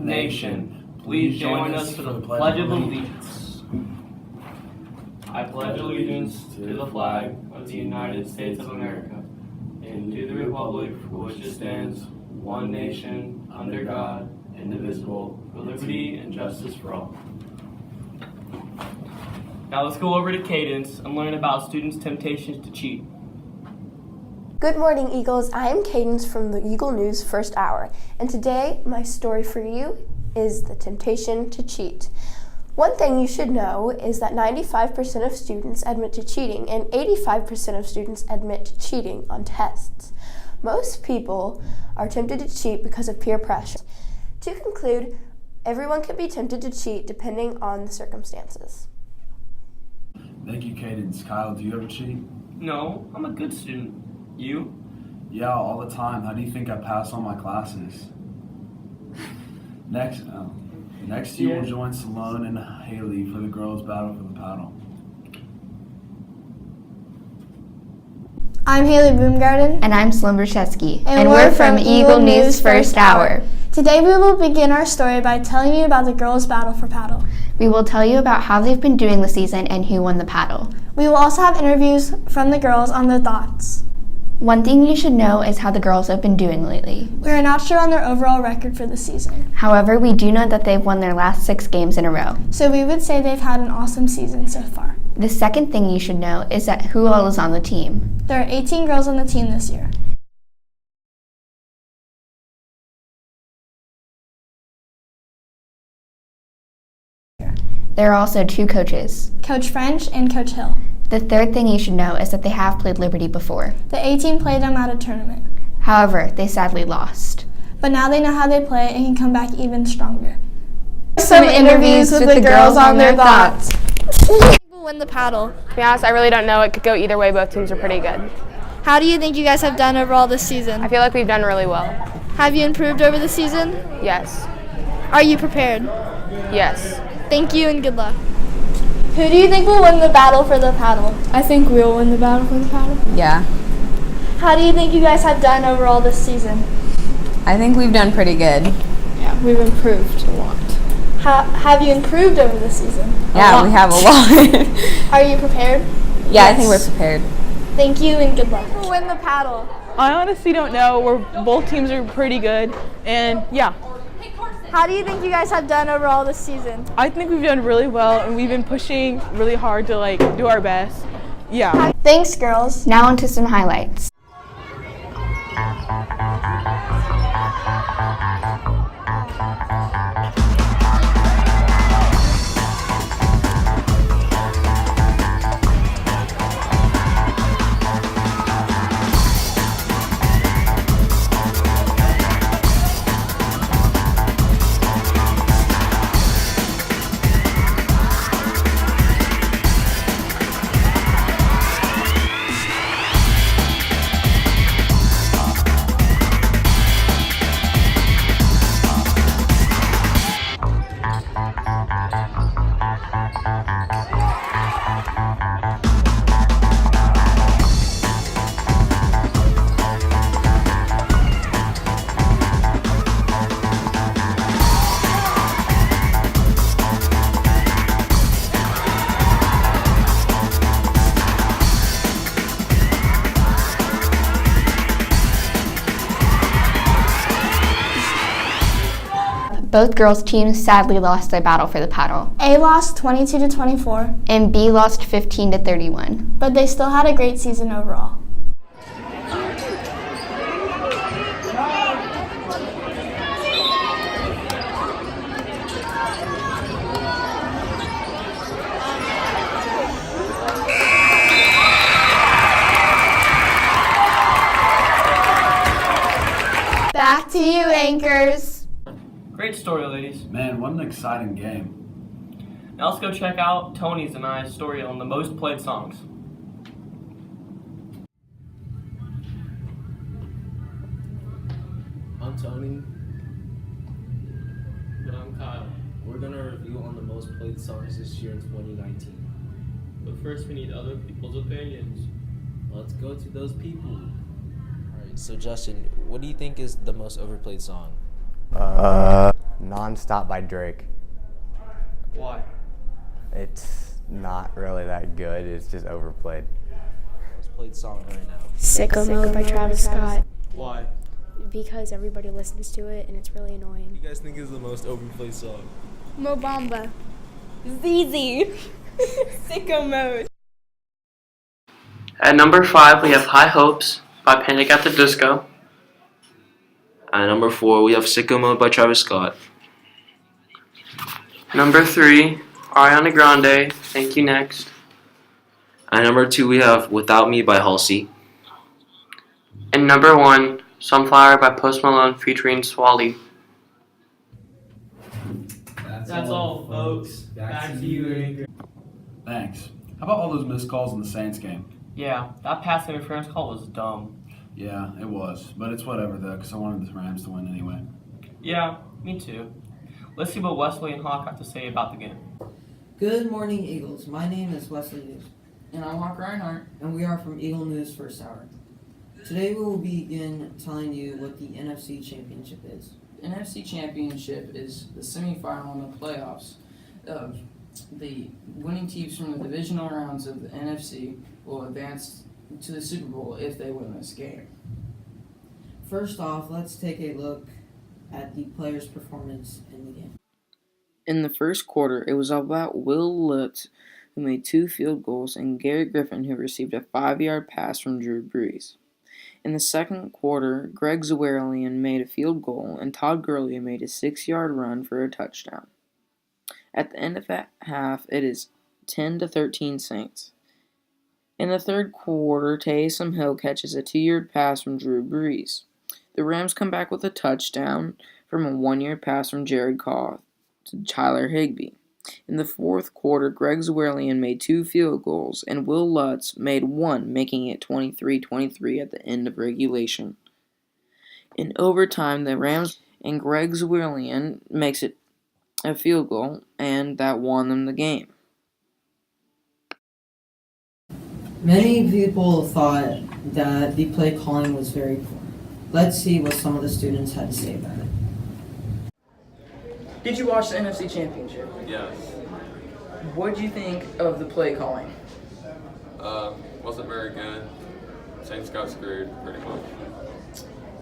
nation, please join us for the Pledge of Allegiance. I pledge allegiance to the flag of the United States of America and to the republic for which it stands, one nation, under God, indivisible, with liberty and justice for all. Now let's go over to Cadence and learn about students' temptations to cheat. Good morning, Eagles. I am Cadence from the Eagle News First Hour, and today my story for you is the temptation to cheat. One thing you should know is that 95% of students admit to cheating and 85% of students admit to cheating on tests. Most people are tempted to cheat because of peer pressure. To conclude, everyone can be tempted to cheat depending on the circumstances. Thank you, Cadence. Kyle, do you ever cheat? No, I'm a good student. You? Yeah, all the time. How do you think I pass all my classes? Next you will join Salone and Haley for the girls' battle for the paddle. I'm Haley Boomgarden. And I'm Slim Brzezinski. And we're from Eagle News First Hour. Today we will begin our story by telling you about the girls' battle for paddle. We will tell you about how they've been doing this season and who won the paddle. We will also have interviews from the girls on their thoughts. One thing you should know is how the girls have been doing lately. We are not sure on their overall record for the season. However, we do know that they've won their last 6 games in a row. So we would say they've had an awesome season so far. The second thing you should know is that who all is on the team. There are 18 girls on the team this year. There are also 2 coaches. Coach French and Coach Hill. The third thing you should know is that they have played Liberty before. The 18 played them at a tournament. However, they sadly lost. But now they know how they play and can come back even stronger. Some interviews with the girls on their thoughts. Who will win the paddle? To be honest, I really don't know. It could go either way. Both teams are pretty good. How do you think you guys have done overall this season? I feel like we've done really well. Have you improved over the season? Yes. Are you prepared? Yes. Thank you and good luck. Who do you think will win the battle for the paddle? I think we'll win the battle for the paddle. Yeah. How do you think you guys have done overall this season? I think we've done pretty good. Yeah, we've improved a lot. Have you improved over the season? Yeah, we have a lot. Are you prepared? Yeah, I think we're prepared. Thank you and good luck. Who will win the paddle? I honestly don't know. Both teams are pretty good, and yeah. How do you think you guys have done overall this season? I think we've done really well, and we've been pushing really hard to do our best. Yeah. Thanks, girls. Now on to some highlights. Both girls' teams sadly lost their battle for the paddle. A lost 22-24. And B lost 15-31. But they still had a great season overall. Back to you, anchors. Great story, ladies. Man, what an exciting game. Now let's go check out Tony's and I's story on the most played songs. I'm Tony. And I'm Kyle. We're going to review on the most played songs this year in 2019. But first we need other people's opinions. Let's go to those people. Alright, so Justin, what do you think is the most overplayed song? Non-Stop by Drake. Why? It's not really that good. It's just overplayed. Most played song right now. Sicko Mode by Travis Scott. Why? Because everybody listens to it and it's really annoying. What do you guys think is the most overplayed song? Mo Bamba. ZZ. Sicko Mode. At number 5, we have High Hopes by Panic at the Disco. At number 4, we have Sicko Mode by Travis Scott. Number 3, Ariana Grande, Thank You Next. At number 2, we have Without Me by Halsey. And number 1, Sunflower by Post Malone featuring Swally. That's all, folks. Back to you, Anchor. Thanks. How about all those missed calls in the Saints game? Yeah, that pass interference call was dumb. Yeah, it was. But it's whatever, though, because I wanted the Rams to win anyway. Yeah, me too. Let's see what Wesley and Hawk have to say about the game. Good morning, Eagles. My name is Wesley News. And I'm Hawk Reinhardt. And we are from Eagle News First Hour. Today we will begin telling you what the NFC Championship is. The NFC Championship is the semifinal in the playoffs. The winning teams from the divisional rounds of the NFC will advance to the Super Bowl if they win this game. First off, let's take a look at the players' performance in the game. In the first quarter, it was all about Will Lutz, who made 2 field goals, and Gary Griffin, who received a 5-yard pass from Drew Brees. In the second quarter, Greg Zuerlein made a field goal, and Todd Gurley made a 6-yard run for a touchdown. At the end of that half, it is 10-13 Saints. In the third quarter, Taysom Hill catches a 2-yard pass from Drew Brees. The Rams come back with a touchdown from a 1-yard pass from Jared Goff to Tyler Higbee. In the fourth quarter, Greg Zuerlein made 2 field goals, and Will Lutz made 1, making it 23-23 at the end of regulation. In overtime, the Rams and Greg Zuerlein makes it a field goal, and that won them the game. Many people thought that the play calling was very poor. Let's see what some of the students had to say about it. Did you watch the NFC Championship? Yes. What did you think of the play calling? Wasn't very good. Saints got screwed pretty much.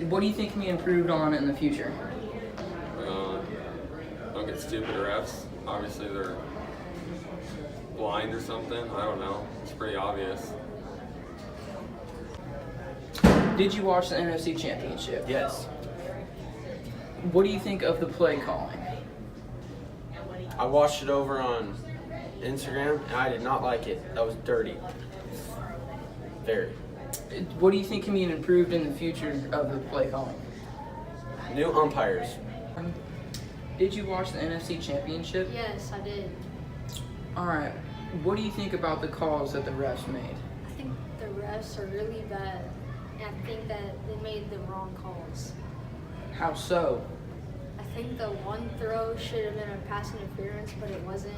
What do you think can be improved on in the future? Don't get stupid refs. Obviously they're blind or something. I don't know. It's pretty obvious. Did you watch the NFC Championship? Yes. What do you think of the play calling? I watched it over on Instagram, and I did not like it. That was dirty. Very. What do you think can be improved in the future of the play calling? New umpires. Did you watch the NFC Championship? Yes, I did. Alright. What do you think about the calls that the refs made? I think the refs are really bad. And I think that they made the wrong calls. How so? I think the one throw should have been a pass interference, but it wasn't.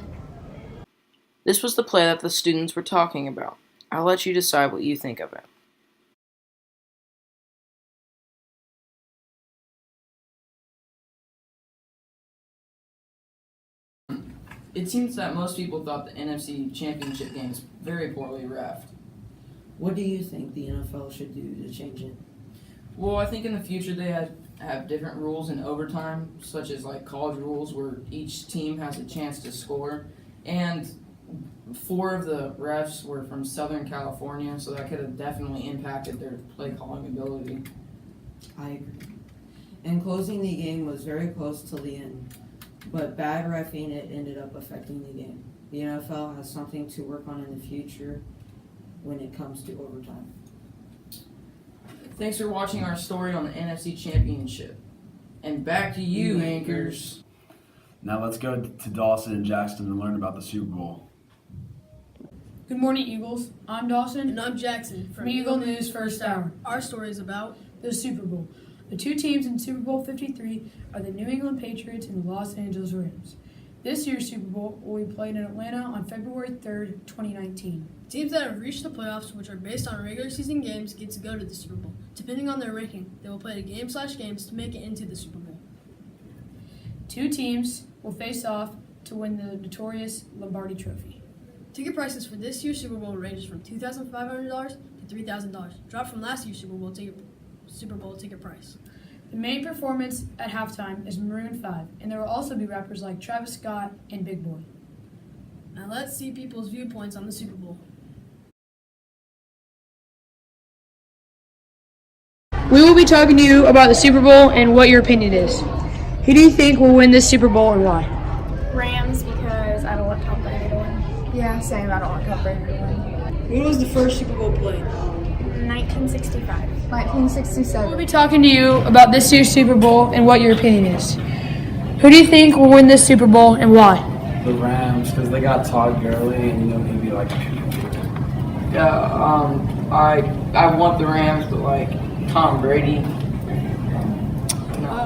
This was the play that the students were talking about. I'll let you decide what you think of it. It seems that most people thought the NFC Championship game is very poorly reffed. What do you think the NFL should do to change it? Well, I think in the future they have different rules in overtime, such as like college rules where each team has a chance to score. And 4 of the refs were from Southern California, so that could have definitely impacted their play calling ability. I agree. In closing, the game was very close till the end, but bad reffing, it ended up affecting the game. The NFL has something to work on in the future when it comes to overtime. Thanks for watching our story on the NFC Championship. And back to you, anchors. Now let's go to Dawson and Jackson and learn about the Super Bowl. Good morning, Eagles. I'm Dawson. And I'm Jackson from Eagle News First Hour. Our story is about The Super Bowl. The 2 teams in Super Bowl 53 are the New England Patriots and the Los Angeles Rams. This year's Super Bowl will be played in Atlanta on February 3rd, 2019. Teams that have reached the playoffs, which are based on regular season games, get to go to the Super Bowl. Depending on their ranking, they will play the game/games to make it into the Super Bowl. 2 teams will face off to win the notorious Lombardi Trophy. Ticket prices for this year's Super Bowl ranges from $2,500 to $3,000, dropped from last year's Super Bowl ticket price. The main performance at halftime is Maroon 5, and there will also be rappers like Travis Scott and Big Boy. Now let's see people's viewpoints on the Super Bowl. We will be talking to you about the Super Bowl and what your opinion is. Who do you think will win this Super Bowl and why? Rams, because I don't want Tom Brady to win. Yeah, same. I don't want Tom Brady to win. When was the first Super Bowl played? 1965. 1967. We'll be talking to you about this year's Super Bowl and what your opinion is. Who do you think will win this Super Bowl and why? The Rams, because they got Todd Gurley and maybe like. I want the Rams, but like Tom Brady.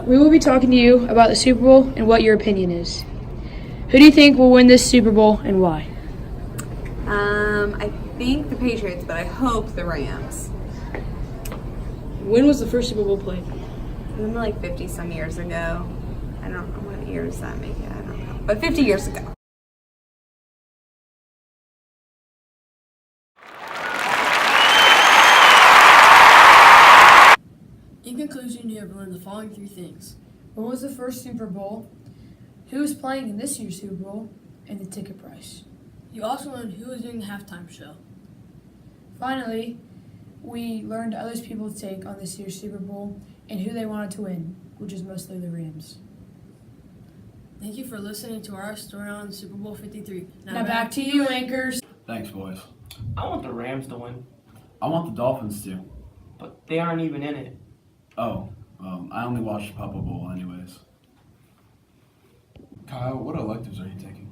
We will be talking to you about the Super Bowl and what your opinion is. Who do you think will win this Super Bowl and why? I think the Patriots, but I hope the Rams. When was the first Super Bowl played? Maybe like 50 some years ago. I don't know what years that make it. I don't know. But 50 years ago. In conclusion, you have learned the following 3 things. When was the first Super Bowl? Who is playing in this year's Super Bowl? And the ticket price. You also learned who is doing the halftime show. Finally, we learned others people's take on this year's Super Bowl and who they wanted to win, which is mostly the Rams. Thank you for listening to our story on Super Bowl 53. Now back to you, anchors. Thanks, boys. I want the Rams to win, I want the Dolphins to. but they aren't even in it. Oh, I only watched the Papa Bowl anyways. Kyle, what electives are you taking?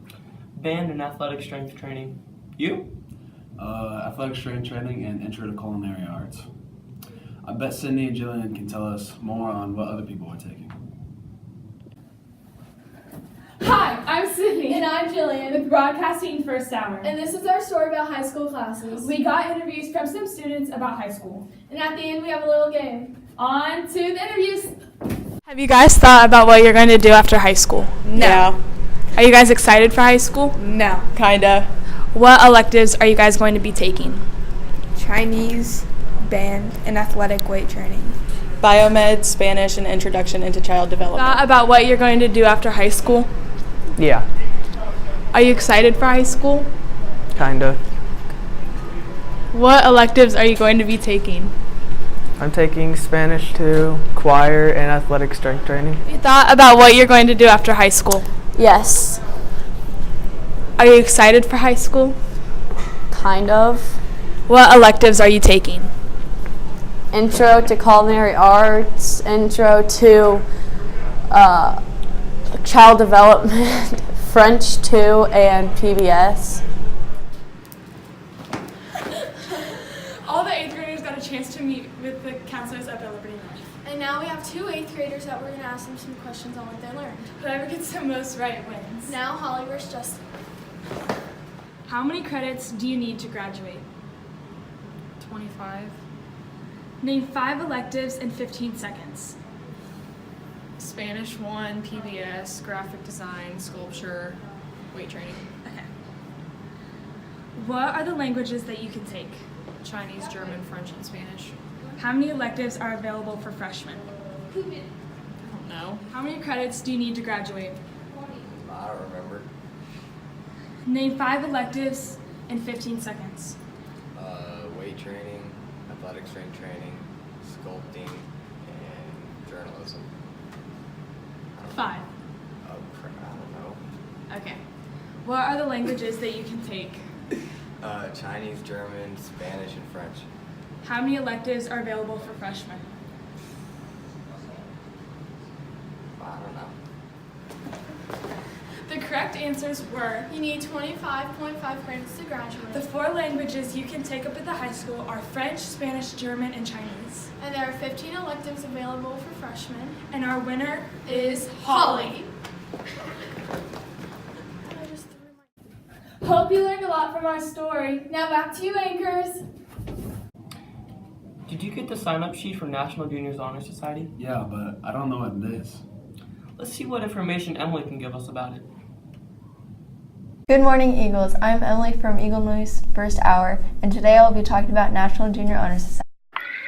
Band and athletic strength training. You? Athletic strength training and intro to culinary arts. I bet Sydney and Jillian can tell us more on what other people are taking. Hi, I'm Sydney. And I'm Jillian with Broadcasting First Hour. And this is our story about high school classes. We got interviews from some students about high school. And at the end, we have a little game. On to the interviews. Have you guys thought about what you're going to do after high school? No. Are you guys excited for high school? No. Kinda. What electives are you guys going to be taking? Chinese, band, and athletic weight training. Biomed, Spanish, and introduction into child development. Thought about what you're going to do after high school? Yeah. Are you excited for high school? Kinda. What electives are you going to be taking? I'm taking Spanish 2, choir, and athletic strength training. Have you thought about what you're going to do after high school? Yes. Are you excited for high school? Kind of. What electives are you taking? Intro to culinary arts, intro to child development, French 2, and PBS. All the 8th graders got a chance to meet with the counselors up at Liberty North. And now we have 2 8th graders that we're going to ask them some questions on what they learned. Whoever gets the most right wins. Now Holly versus Justin. How many credits do you need to graduate? 25. Name 5 electives in 15 seconds. Spanish 1, PBS, graphic design, sculpture, weight training. Okay. What are the languages that you can take? Chinese, German, French, and Spanish. How many electives are available for freshmen? I don't know. How many credits do you need to graduate? I don't remember. Name 5 electives in 15 seconds. Weight training, athletic strength training, sculpting, and journalism. 5. Oh crap, I don't know. Okay. What are the languages that you can take? Chinese, German, Spanish, and French. How many electives are available for freshmen? I don't know. The correct answers were: You need 25.5 credits to graduate. the 4 languages you can take up at the high school are French, Spanish, German, and Chinese. And there are 15 electives available for freshmen. And our winner Is Holly. Hope you learned a lot from our story. Now back to you, anchors. Did you get the sign-up sheet for National Juniors Honor Society? Yeah, but I don't know what it is. Let's see what information Emily can give us about it. Good morning, Eagles. I'm Emily from Eagle News First Hour, and today I'll be talking about National Junior Honor Society.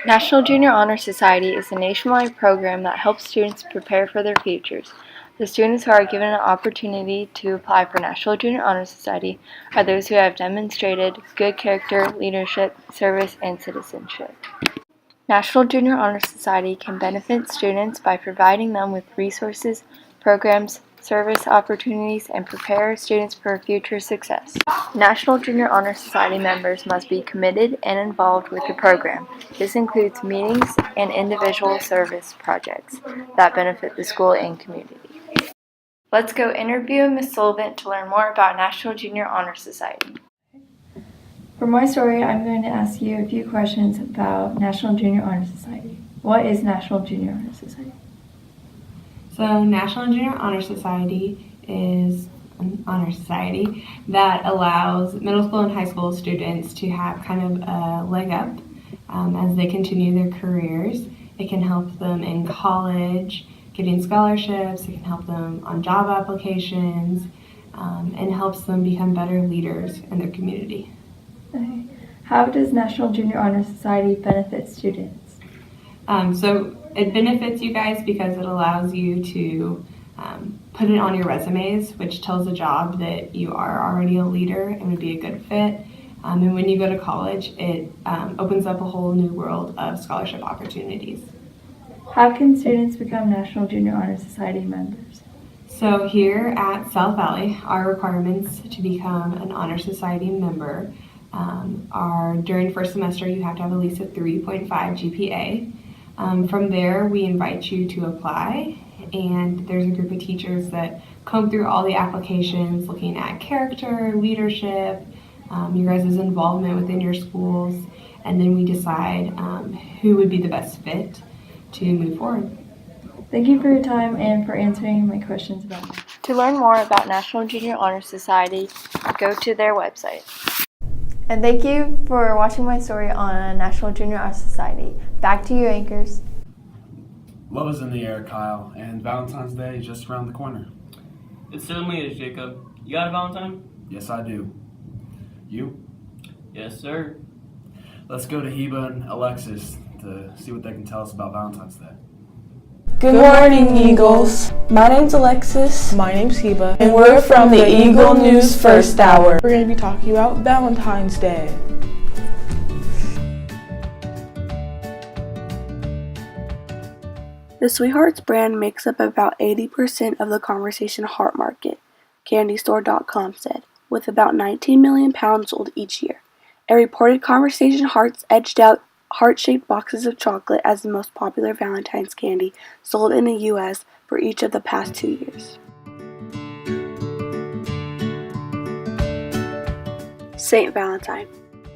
National Junior Honor Society is a nationwide program that helps students prepare for their futures. The students who are given an opportunity to apply for National Junior Honor Society are those who have demonstrated good character, leadership, service, and citizenship. National Junior Honor Society can benefit students by providing them with resources, programs, service opportunities, and prepare students for future success. National Junior Honor Society members must be committed and involved with the program. This includes meetings and individual service projects that benefit the school and community. Let's go interview Ms. Sullivan to learn more about National Junior Honor Society. For my story, I'm going to ask you a few questions about National Junior Honor Society. What is National Junior Honor Society? So National Junior Honor Society is an honor society that allows middle school and high school students to have kind of a leg up as they continue their careers. It can help them in college, getting scholarships, it can help them on job applications, and helps them become better leaders in their community. Okay. How does National Junior Honor Society benefit students? So it benefits you guys because it allows you to put it on your resumes, which tells the job that you are already a leader and would be a good fit. And when you go to college, it opens up a whole new world of scholarship opportunities. How can students become National Junior Honor Society members? So here at South Valley, our requirements to become an Honor Society member are during first semester you have to have at least a 3.5 GPA. From there, we invite you to apply, and there's a group of teachers that comb through all the applications looking at character, leadership, your guys' involvement within your schools, and then we decide who would be the best fit to move forward. Thank you for your time and for answering my questions about it. To learn more about National Junior Honor Society, go to their website. And thank you for watching my story on National Junior Honor Society. Back to you, anchors. Love is in the air, Kyle, and Valentine's Day is just around the corner. It certainly is, Jacob. You got a Valentine? Yes, I do. You? Yes, sir. Let's go to Heba and Alexis to see what they can tell us about Valentine's Day. Good morning, Eagles. My name's Alexis. My name's Heba. And we're from the Eagle News First Hour. We're going to be talking about Valentine's Day. The Sweethearts brand makes up about 80% of the conversation heart market, CandyStore.com said, with about 19 million pounds sold each year. A reported Conversation Hearts edged out heart-shaped boxes of chocolate as the most popular Valentine's candy sold in the U.S. for each of the past 2 years. Saint Valentine.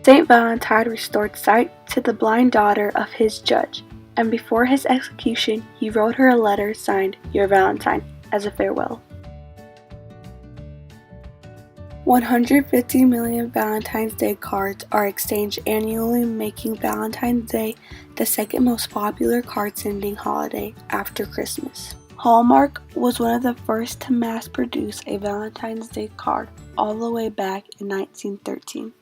Saint Valentine restored sight to the blind daughter of his judge, and before his execution, he wrote her a letter signed Your Valentine as a farewell. 150 million Valentine's Day cards are exchanged annually, making Valentine's Day the second most popular card-sending holiday after Christmas. Hallmark was one of the first to mass-produce a Valentine's Day card all the way back in 1913.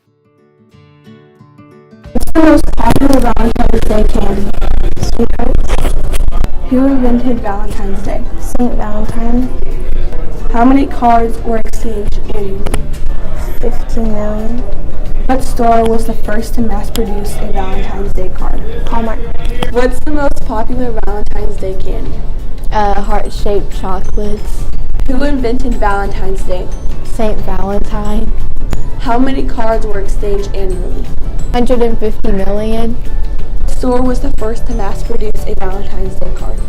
What's the most popular Valentine's Day candy? Sweethearts. Who invented Valentine's Day? Saint Valentine. How many cards were exchanged annually? 15 million. What store was the first to mass produce a Valentine's Day card? Hallmark. What's the most popular Valentine's Day candy? Heart-shaped chocolates. Who invented Valentine's Day? Saint Valentine. How many cards were exchanged annually? 150 million. What store was the first to mass produce a Valentine's Day card?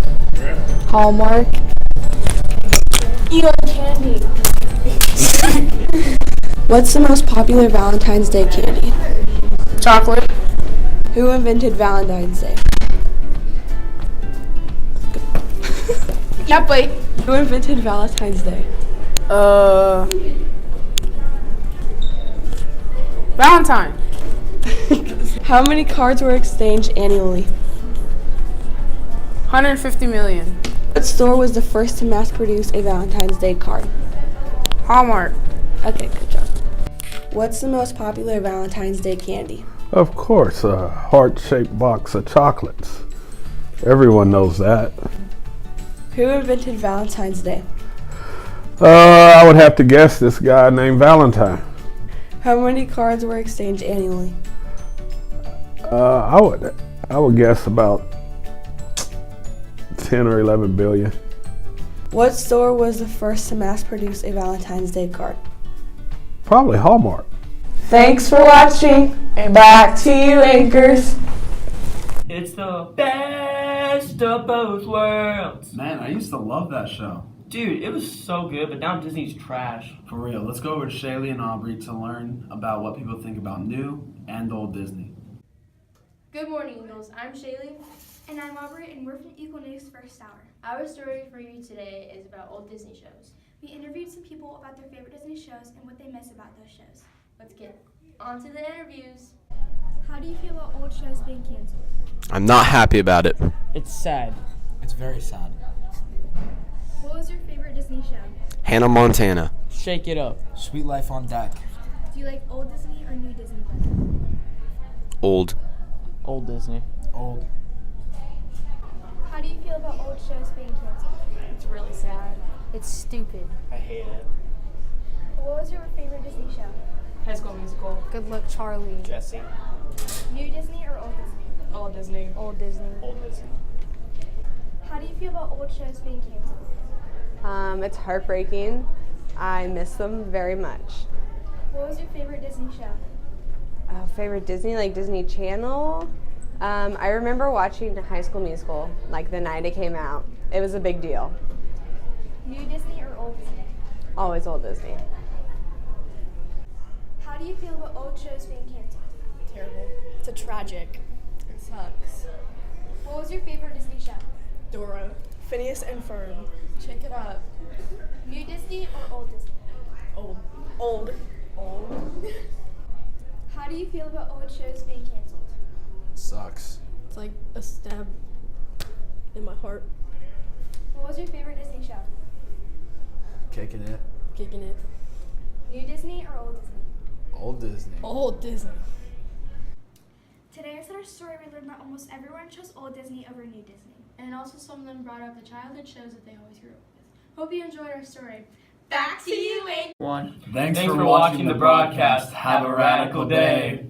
Hallmark. Eagle candy. What's the most popular Valentine's Day candy? Chocolate. Who invented Valentine's Day? Yeah, boy. Who invented Valentine's Day? Valentine. How many cards were exchanged annually? 150 million. What store was the first to mass produce a Valentine's Day card? Hallmark. Okay, good job. What's the most popular Valentine's Day candy? Of course, a heart-shaped box of chocolates. Everyone knows that. Who invented Valentine's Day? I would have to guess this guy named Valentine. How many cards were exchanged annually? I would guess about 10 or 11 billion. What store was the first to mass produce a Valentine's Day card? Probably Hallmark. Thanks for watching, and back to you, anchors. It's the best of both worlds. Man, I used to love that show. Dude, it was so good, but now Disney's trash. For real, let's go over to Shaylee and Aubrey to learn about what people think about new and old Disney. Good morning, Eagles. I'm Shaylee. And I'm Aubrey, and we're from Eagle News First Hour. Our story for you today is about old Disney shows. We interviewed some people about their favorite Disney shows and what they miss about those shows. Let's get on to the interviews. How do you feel about old shows being canceled? I'm not happy about it. It's sad. It's very sad. What was your favorite Disney show? Hannah Montana. Shake It Up. Sweet Life on Deck. Do you like old Disney or new Disney better? Old. Old Disney. Old. How do you feel about old shows being canceled? It's really sad. It's stupid. I hate it. What was your favorite Disney show? High School Musical. Good Luck, Charlie. Jessie. New Disney or old Disney? Old Disney. Old Disney. Old Disney. How do you feel about old shows being canceled? It's heartbreaking. I miss them very much. What was your favorite Disney show? Favorite Disney, like Disney Channel? I remember watching High School Musical, like the night it came out. It was a big deal. New Disney or old Disney? Always old Disney. How do you feel about old shows being canceled? Terrible. It's a tragic. It sucks. What was your favorite Disney show? Dora. Phineas and Ferb. Check it up. New Disney or old Disney? Old. Old. Old. How do you feel about old shows being canceled? Sucks. It's like a stab in my heart. What was your favorite Disney show? Kicking It. Kicking It. New Disney or old Disney? Old Disney. Old Disney. Today, in our story, we learned that almost everyone chose old Disney over new Disney. And also some of them brought up the childhood shows that they always grew up with. Hope you enjoyed our story. Back to you, Anchor. One. Thanks for watching the broadcast. Have a radical day.